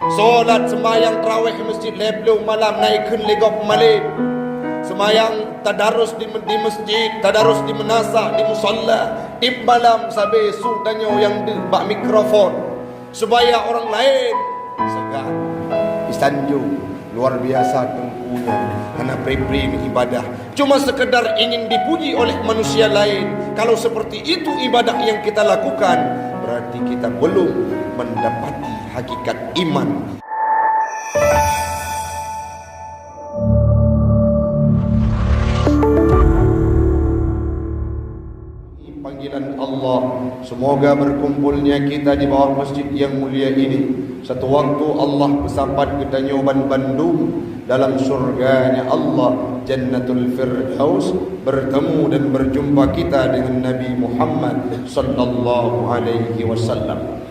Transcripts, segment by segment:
Solat sembahyang tarawih masjid leblu malam naikkan legop malik. Semayang tadarus di masjid, tadarus di menasa, di musalla, di malam sampai sultannya yang di bak mikrofon supaya orang lain segan isanjung luar biasa tengkunya karena pri-pri ibadah cuma sekedar ingin dipuji oleh manusia lain. Kalau seperti itu ibadah yang kita lakukan, berarti kita belum mendapati hakikat iman. Panggilan Allah, semoga berkumpulnya kita di bawah masjid yang mulia ini. Satu waktu Allah bersampat ke Tanjung Bandung dalam surganya Allah, Jannatul Firdaus, bertemu dan berjumpa kita dengan Nabi Muhammad sallallahu alaihi wasallam.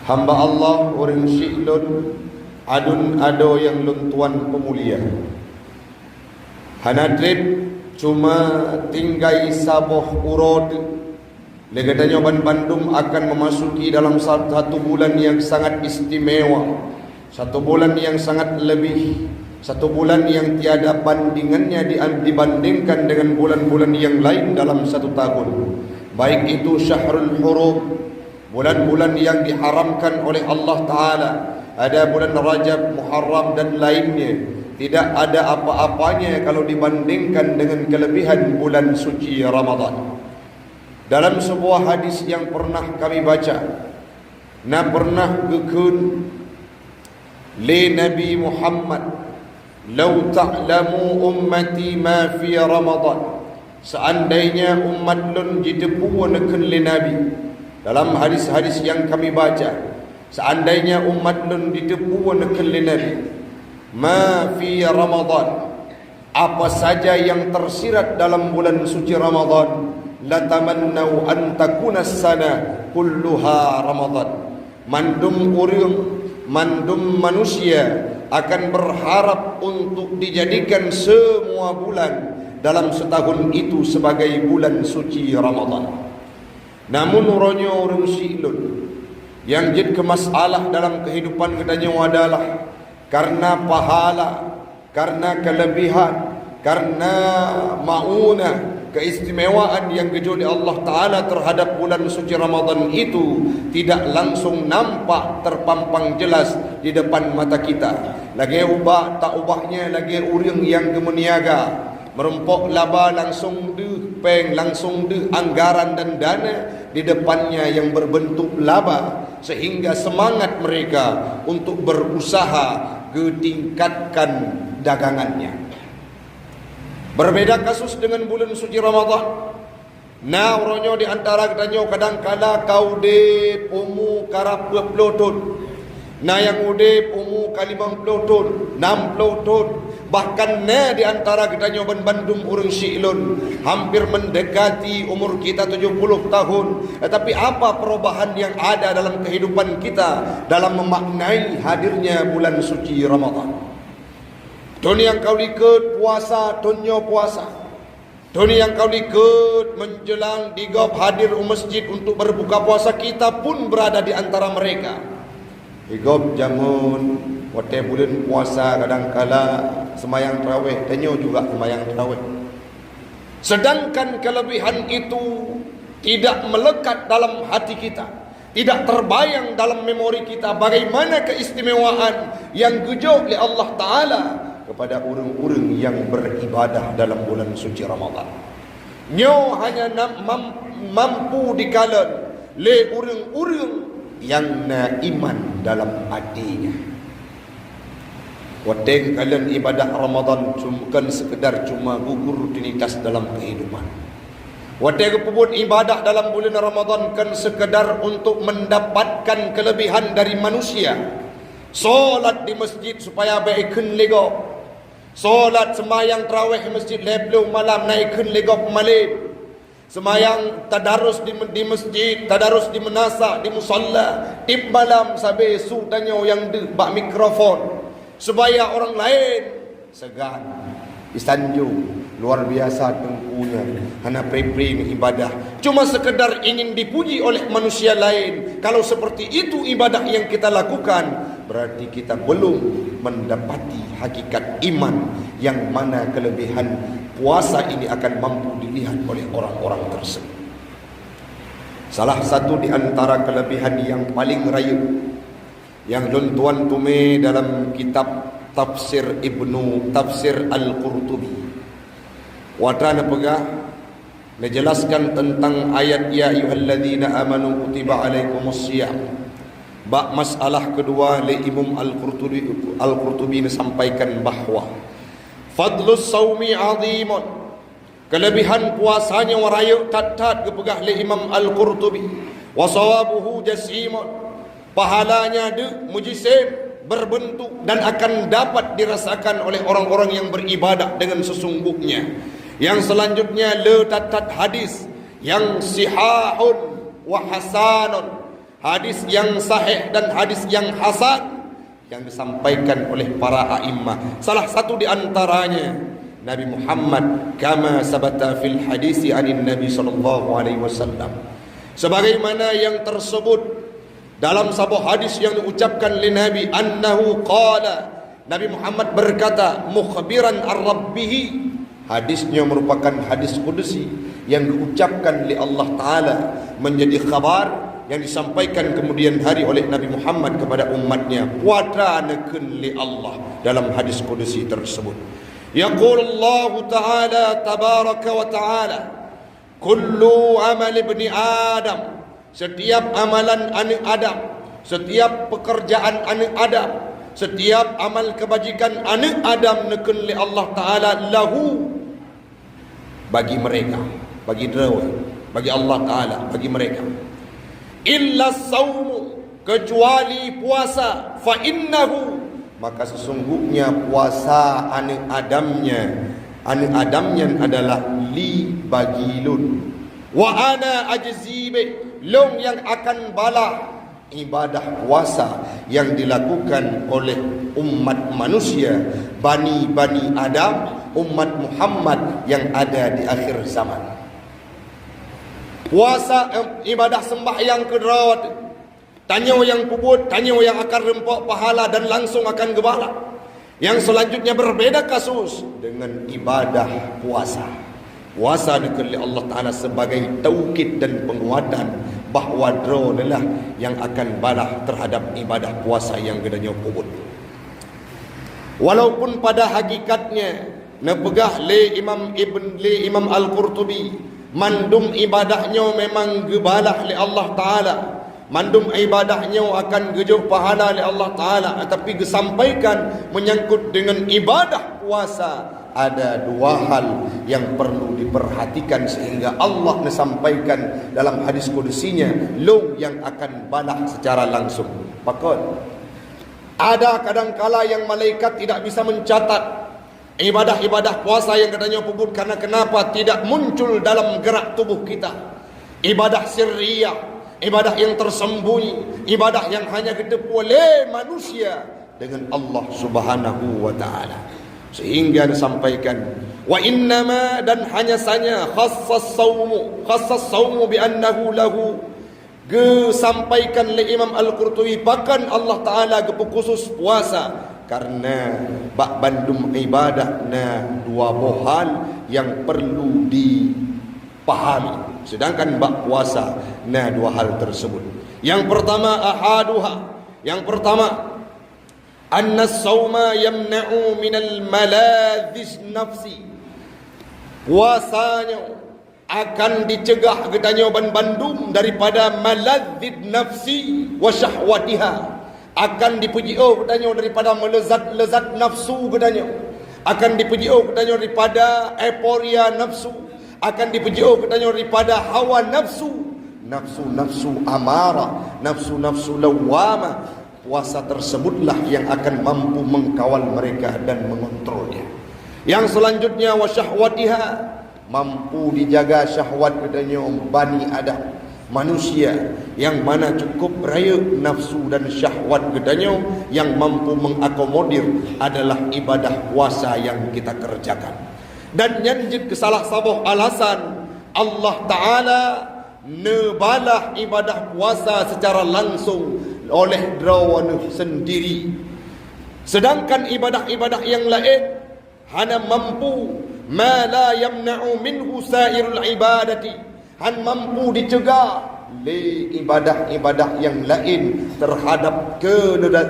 Hamba Allah orang syi'lun adun ado yang luntuan pemulia. Hanadrib cuma tinggai saboh urod. Legatanya Bandung akan memasuki dalam satu bulan yang sangat istimewa, satu bulan yang sangat lebih, satu bulan yang tiada bandingannya dibandingkan dengan bulan-bulan yang lain dalam satu tahun. Baik itu Syahrul Hurum, bulan-bulan yang diharamkan oleh Allah Ta'ala, ada bulan Rajab, Muharram dan lainnya. Tidak ada apa-apanya kalau dibandingkan dengan kelebihan bulan suci Ramadan. Dalam sebuah hadis yang pernah kami baca, pernah gekun li Nabi Muhammad, "Lau ta'lamu ummati ma fi Ramadan." Seandainya umat lun jidepu nekun li Nabi. Dalam hadis-hadis yang kami baca, seandainya umat lun jidepu nekun li Nabi, ma fi Ramadan, apa saja yang tersirat dalam bulan suci Ramadan, latamannau an takuna sana kulluha Ramadan. Mandum urang, mandum manusia akan berharap untuk dijadikan semua bulan dalam setahun itu sebagai bulan suci Ramadan. Namun uronyo orang silun yang jadi kemasalah dalam kehidupan katanya adalah karena pahala, karena kelebihan, karena maunah, keistimewaan yang kejoli Allah Ta'ala terhadap bulan suci Ramadan itu tidak langsung nampak terpampang jelas di depan mata kita. Lagi ubah tak ubahnya, lagi uring yang gemeniaga merempok laba langsung deh peng, langsung deh anggaran dan dana di depannya yang berbentuk laba, sehingga semangat mereka untuk berusaha ketingkatkan dagangannya. Berbeda kasus dengan bulan suci Ramadan. Nah, orangnya di antara katanya kadang-kala kau de umu karap 20 tahun. Nah, yang udip umu kali 50 tahun, 60 tahun. Bahkan nah di antara katanya Bandung orang Syi'lun hampir mendekati umur kita 70 tahun. Tetapi apa perubahan yang ada dalam kehidupan kita dalam memaknai hadirnya bulan suci Ramadan? Tahun yang kau ikut puasa, tahunnya puasa. Tahun yang kau ikut menjelang digop hadir masjid untuk berbuka puasa, kita pun berada di antara mereka. Digop jamun, waktu bulan puasa kadang-kala semayang tarawih, tanyo juga semayang tarawih. Sedangkan kelebihan itu tidak melekat dalam hati kita, tidak terbayang dalam memori kita bagaimana keistimewaan yang gejol oleh Allah Ta'ala kepada orang-orang yang beribadah dalam bulan suci Ramadan. Nyo hanya mampu dikalan le orang-orang yang na iman dalam hatinya. Waktu kalian ibadah Ramadan bukan sekedar cuma gugur rutinitas dalam kehidupan. Waktu pun ibadah dalam bulan Ramadan kan sekedar untuk mendapatkan kelebihan dari manusia. Solat di masjid supaya baikkan lego. Solat semayang tarawih masjid leblu malam naikkan legop malik. Semayang tadarus di masjid, tadarus di menasa, di musalla, di malam sampai sultannya yang di bak mikrofon supaya orang lain segan isanjung luar biasa tengkunya hana pre-pre ibadah, cuma sekedar ingin dipuji oleh manusia lain. Kalau seperti itu ibadah yang kita lakukan, berarti kita belum mendapati hakikat iman, yang mana kelebihan puasa ini akan mampu dilihat oleh orang-orang tersebut. Salah satu di antara kelebihan yang paling raya yang tuan tume dalam kitab Tafsir Al-Qurtubi, wadana pegah menjelaskan tentang ayat ya ayyuhalladzina amanu kutiba alaikumusiyam. Bab masalah kedua li Imam Al-Qurtubi sampaikan bahawa fadlus saumi azimun, kelebihan puasanya waraya tat-tat kepegah li Imam Al-Qurtubi, wa sawabuhu jasimun, pahalanya mujisim, berbentuk dan akan dapat dirasakan oleh orang-orang yang beribadah dengan sesungguhnya. Yang selanjutnya tat hadis yang sihahun wa hasanun, hadis yang sahih dan hadis yang hasan yang disampaikan oleh para a'immah. Salah satu di antaranya Nabi Muhammad kama sabata fil hadisi anin Nabi sallallahu alaihi wasallam, sebagaimana yang tersebut dalam sebuah hadis yang diucapkan oleh Nabi, annahu qala, Nabi Muhammad berkata mukhbiran ar-rabbihi, hadisnya merupakan hadis kudusi yang diucapkan oleh Allah Ta'ala, menjadi khabar yang disampaikan kemudian hari oleh Nabi Muhammad kepada umatnya, puadranakeun li Allah dalam hadis kudusi tersebut. Yaqulullahu Ta'ala tabaraka wa ta'ala, kullu amal ibni Adam, setiap amalan anak Adam, setiap pekerjaan anak Adam, setiap amal kebajikan anak Adam nekun li Allah Ta'ala lahu, bagi mereka, bagi drawa, bagi Allah Ta'ala, bagi mereka, illa saumu, kecuali puasa, fa innahu, maka sesungguhnya puasa anak Adamnya adalah li bagi lun, wa ana ajzibe, long yang akan balah ibadah puasa yang dilakukan oleh umat manusia, Bani Adam, umat Muhammad yang ada di akhir zaman. Puasa ibadah sembahyang kedua, tanya yang puput, tanya yang akan rempok pahala dan langsung akan gebala. Yang selanjutnya berbeda kasus dengan ibadah puasa. Puasa dikali Allah Ta'ala sebagai taukid dan penguatan bahawa draw adalah yang akan balah terhadap ibadah puasa yang gedanya kubut. Walaupun pada hakikatnya nepegah le Imam Al-Qurtubi, mandum ibadahnya memang gebalah le Allah Ta'ala, mandum ibadahnya akan gejuh pahala le Allah Ta'ala, tetapi disampaikan menyangkut dengan ibadah puasa, ada dua hal yang perlu diperhatikan sehingga Allah menyampaikan dalam hadis kudusinya long yang akan balah secara langsung. Pakot ada kadangkala yang malaikat tidak bisa mencatat ibadah-ibadah puasa yang katanya puput, karena kenapa tidak muncul dalam gerak tubuh kita. Ibadah sirriyah, ibadah yang tersembunyi, ibadah yang hanya ditepu oleh manusia dengan Allah Subhanahu wa ta'ala. Sehingga disampaikan wa innama, dan hanya saja khassas saumu bi annahu lahu, sampaikan oleh Imam Al-Qurtubi bahkan Allah Ta'ala khusus puasa karena bak bandum ibadah na dua bohal yang perlu dipahami, sedangkan bak puasa na dua hal tersebut. Yang pertama yang pertama anna as-sawma yamna'u minal maladhis nafsi, puasanya akan dicegah katanya bandum daripada maladzid nafsi wa syahwatiha, akan dipuji katanya daripada melezat nafsu katanya, akan dipuji katanya daripada euforia nafsu, akan dipuji katanya daripada hawa nafsu amarah, nafsu lawamah. Puasa tersebutlah yang akan mampu mengkawal mereka dan mengontrolnya. Yang selanjutnya wa syahwatiha, mampu dijaga syahwat katanya Bani Adam, manusia yang mana cukup raya nafsu dan syahwat katanya, yang mampu mengakomodir adalah ibadah puasa yang kita kerjakan. Dan nyanjit ke salah satu alasan Allah Ta'ala nebalah ibadah puasa secara langsung oleh drawana sendiri. Sedangkan ibadah-ibadah yang lain hana mampu ma la yamna'u minhu sairul ibadati, han mampu dicegah le ibadah-ibadah yang lain terhadap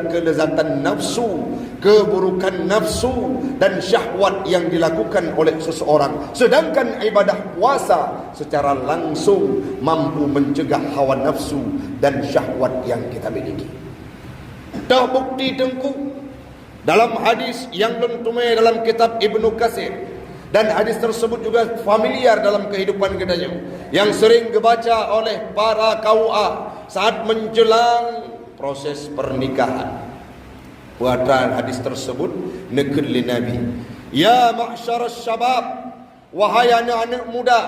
kelezatan nafsu, keburukan nafsu dan syahwat yang dilakukan oleh seseorang. Sedangkan ibadah puasa secara langsung mampu mencegah hawa nafsu dan syahwat yang kita miliki. Dah bukti tengku dalam hadis yang lentumai dalam kitab Ibnu Katsir, dan hadis tersebut juga familiar dalam kehidupan kita yang sering dibaca oleh para kaua saat menjelang proses pernikahan. Buatan hadis tersebut nekul li Nabi, ya ma'syaras syabab, wahai anak-anak muda,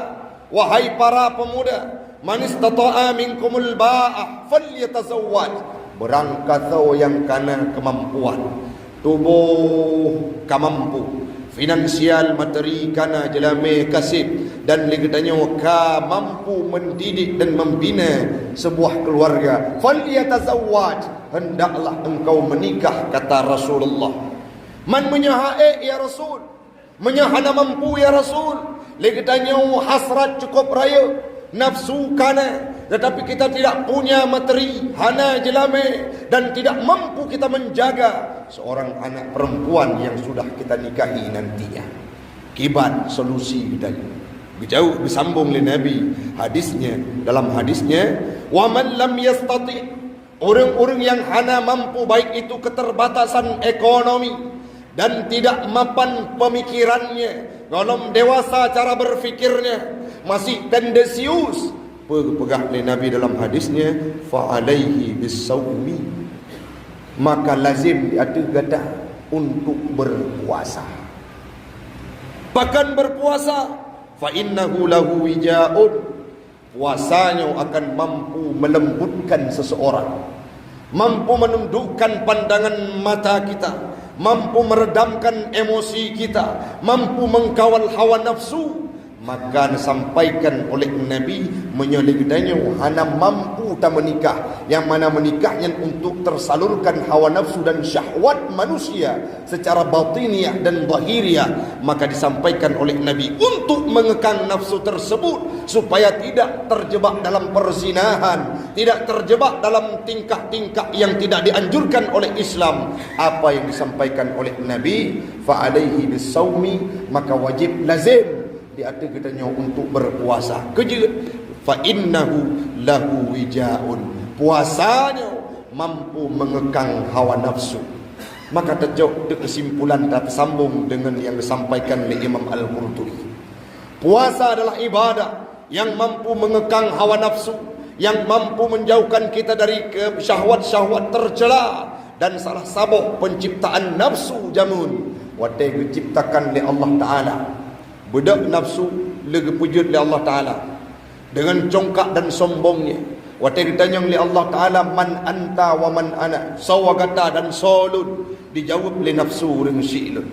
wahai para pemuda, man istata'a minkumul ba'ah falyatazawwaj, berangkatau yang kana kemampuan tubuh kamampu finansial materi kana jelame kasib dan legatanya ka mampu mendidik dan membina sebuah keluarga, falyatazawwaj, hendaklah engkau menikah, kata Rasulullah. Man menyahae ya Rasul, menyahana mampu ya Rasul, legatanya hasrat cukup raya, nafsu kana, tetapi kita tidak punya materi, hana jelame, dan tidak mampu kita menjaga seorang anak perempuan yang sudah kita nikahi nantinya. Kibat solusi kita jauh disambung oleh Nabi hadisnya, dalam hadisnya, wa man lam yastati, orang-orang yang hana mampu, baik itu keterbatasan ekonomi dan tidak mapan pemikirannya, belum dewasa cara berfikirnya, masih tendensius, pegah oleh Nabi dalam hadisnya, fa alaihi bisawmi, maka lazim ada gada untuk berpuasa. Bahkan berpuasa, fa innahu lahu wijaun, puasanya akan mampu melembutkan seseorang, mampu menundukkan pandangan mata kita, mampu meredamkan emosi kita, mampu mengkawal hawa nafsu. Maka disampaikan oleh Nabi menyolegdanya hana mampu tak menikah, yang mana menikahnya untuk tersalurkan hawa nafsu dan syahwat manusia secara batiniah dan zahiriah. Maka disampaikan oleh Nabi untuk mengekang nafsu tersebut supaya tidak terjebak dalam perzinahan, tidak terjebak dalam tingkah-tingkah yang tidak dianjurkan oleh Islam. Apa yang disampaikan oleh Nabi, fa alaihi bisawmi, maka wajib lazim di atas katanya untuk berpuasa. Kerja fa innahu lahu wijaun, puasanya mampu mengekang hawa nafsu. Maka terjauh kesimpulan tersambung dengan yang disampaikan oleh Imam Al-Qurtubi. Puasa adalah ibadah yang mampu mengekang hawa nafsu, yang mampu menjauhkan kita dari syahwat-syahwat tercela, dan salah satu penciptaan nafsu jamun watai diciptakan oleh Allah Ta'ala. Budak nafsu lega pujud oleh Allah Ta'ala dengan congkak dan sombongnya. Waktu ditanya oleh Allah Ta'ala, man anta wa man ana, sawagata dan solun, dijawab oleh nafsu dengan syi'lun,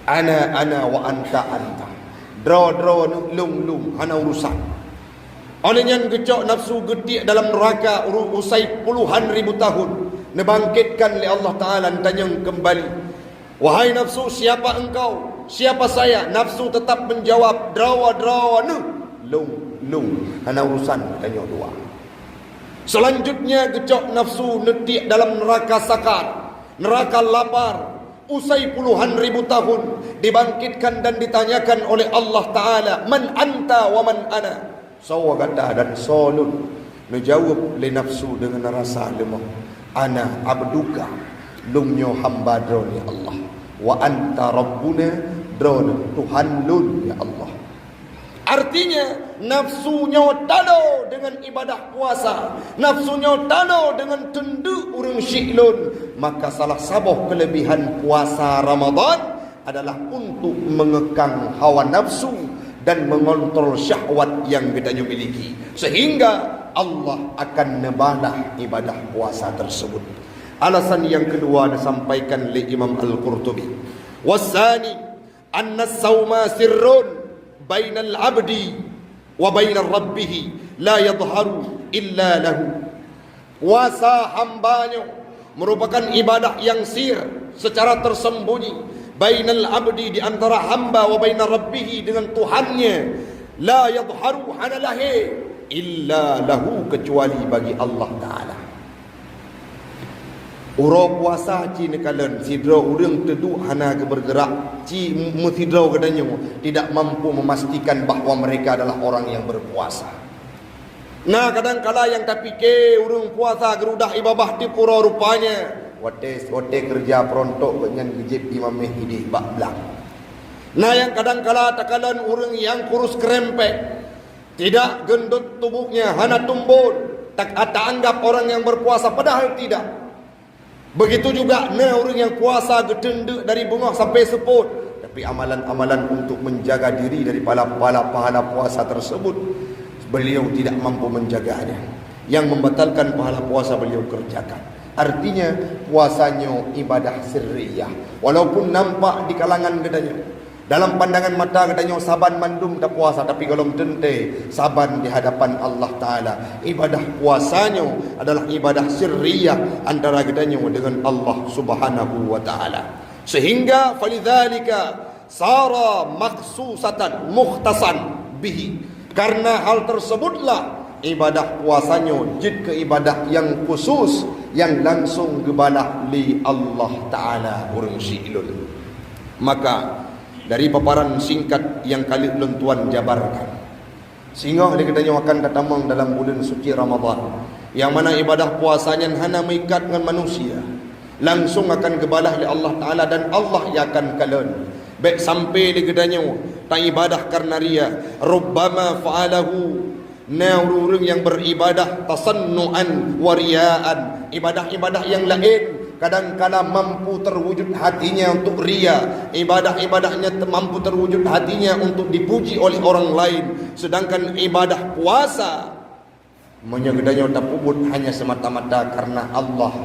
ana wa anta. Draw lung hana urusan. Olehnya gecok nafsu getik dalam neraka usai puluhan ribu tahun, nebangkitkan oleh Allah Ta'ala, ditanya kembali, wahai nafsu, siapa engkau? Siapa saya? Nafsu tetap menjawab, drawa lung hana urusan, tanya dua. Selanjutnya gecok nafsu netik dalam neraka sakar, neraka lapar, usai puluhan ribu tahun, dibangkitkan dan ditanyakan oleh Allah Ta'ala, man anta wa man ana, sawagata dan solun. Menjawab oleh nafsu dengan rasa lemah, ana abduka, lumnyo hamba droni Allah, wa anta rabbuna, drone Tuhan lun ya Allah. Artinya nafsunya tado dengan ibadah puasa, nafsunya tado dengan tendu urang syiklun. Maka salah satu kelebihan puasa Ramadan adalah untuk mengekang hawa nafsu dan mengontrol syahwat yang kita miliki, sehingga Allah akan nebalah ibadah puasa tersebut. Alasan yang kedua disampaikan oleh Imam Al-Qurtubi, wasani anna as-sawma sirrun bainal abdi wa baina rabbih la yadhharu illa lahu. Puasa hambanya merupakan ibadah yang sir, secara tersembunyi, bainal abdi, di antara hamba, wa baina rabbih, dengan Tuhannya, la yadhharu, hanalahi, illa lahu, kecuali bagi Allah Ta'ala. Ura puasa ci nekalan sidra urang teduk hana ke bergerak ci musidra katanya tidak mampu memastikan bahawa mereka adalah orang yang berpuasa. Nah, kadang-kala yang tak fikir urang puasa gerudah ibadah di pura rupanya wate kerja perontok dengan gejib imameh hidih bak belang. Nah, yang kadang-kala takalan urang yang kurus kerempek, tidak gendut tubuhnya, hana tumbun, tak anggap orang yang berpuasa, padahal tidak. Begitu juga orang yang puasa gedendek dari bunga sampai seput, tapi amalan-amalan untuk menjaga diri dari pahala puasa tersebut beliau tidak mampu menjaganya. Yang membatalkan pahala puasa beliau kerjakan. Artinya puasanya ibadah sirriyah, walaupun nampak di kalangan katanya, dalam pandangan mata katanya saban mandum tak puasa, tapi kalau tente saban di hadapan Allah Ta'ala. Ibadah puasanya adalah ibadah sirriyah antara katanya dengan Allah Subhanahu wa Ta'ala. Sehingga falidzalika sara makhsusatan mukhtasan bihi, karena hal tersebutlah ibadah puasanya jid ke ibadah yang khusus, yang langsung gebalah li Allah Ta'ala urang siilun. Maka dari paparan singkat yang kali lentuan jabarkan, sehingga dia katanya akan katamang dalam bulan suci Ramadan, yang mana ibadah puasanya hana mengikat dengan manusia, langsung akan gebalah oleh Allah Ta'ala, dan Allah yang akan kalen. Baik sampai dia katanya tak ibadah karena ria, rubbama fa'alahu, orang yang beribadah tasannu'an waria'an, ibadah-ibadah yang lain kadang-kala mampu terwujud hatinya untuk ria, ibadah-ibadahnya mampu terwujud hatinya untuk dipuji oleh orang lain. Sedangkan ibadah puasa menyegedanya tak puput hanya semata-mata karena Allah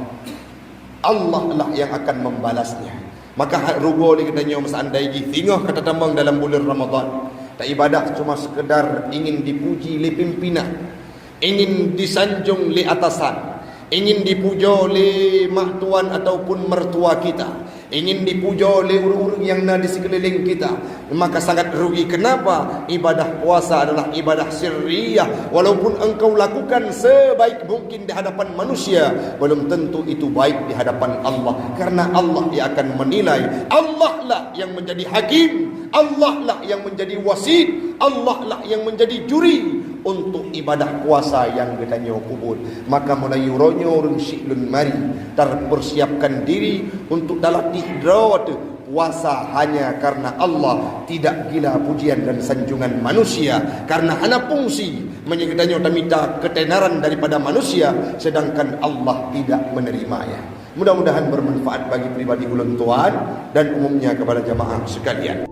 lah yang akan membalasnya. Maka rugo dikatanya seandai tinggal kata tambang dalam bulan Ramadan, tak ibadah cuma sekedar ingin dipuji oleh pimpinan, ingin disanjung oleh atasan, ingin dipuja oleh mak tuan ataupun mertua kita, ingin dipuja oleh orang-orang yang ada di sekeliling kita, maka sangat rugi. Kenapa? Ibadah puasa adalah ibadah sirriyah. Walaupun engkau lakukan sebaik mungkin di hadapan manusia, belum tentu itu baik di hadapan Allah, karena Allah yang akan menilai. Allah lah yang menjadi hakim, Allah lah yang menjadi wasit, Allah lah yang menjadi juri untuk ibadah puasa yang katanya kubur. Maka mulai yuronyo orang syiklun mari terpersiapkan diri untuk dalam tidrawat puasa hanya karena Allah, tidak gila pujian dan sanjungan manusia, karena hanya fungsi menyegedanya minta ketenaran daripada manusia, sedangkan Allah tidak menerimanya. Mudah-mudahan bermanfaat bagi pribadi ulun tuan dan umumnya kepada jamaah sekalian.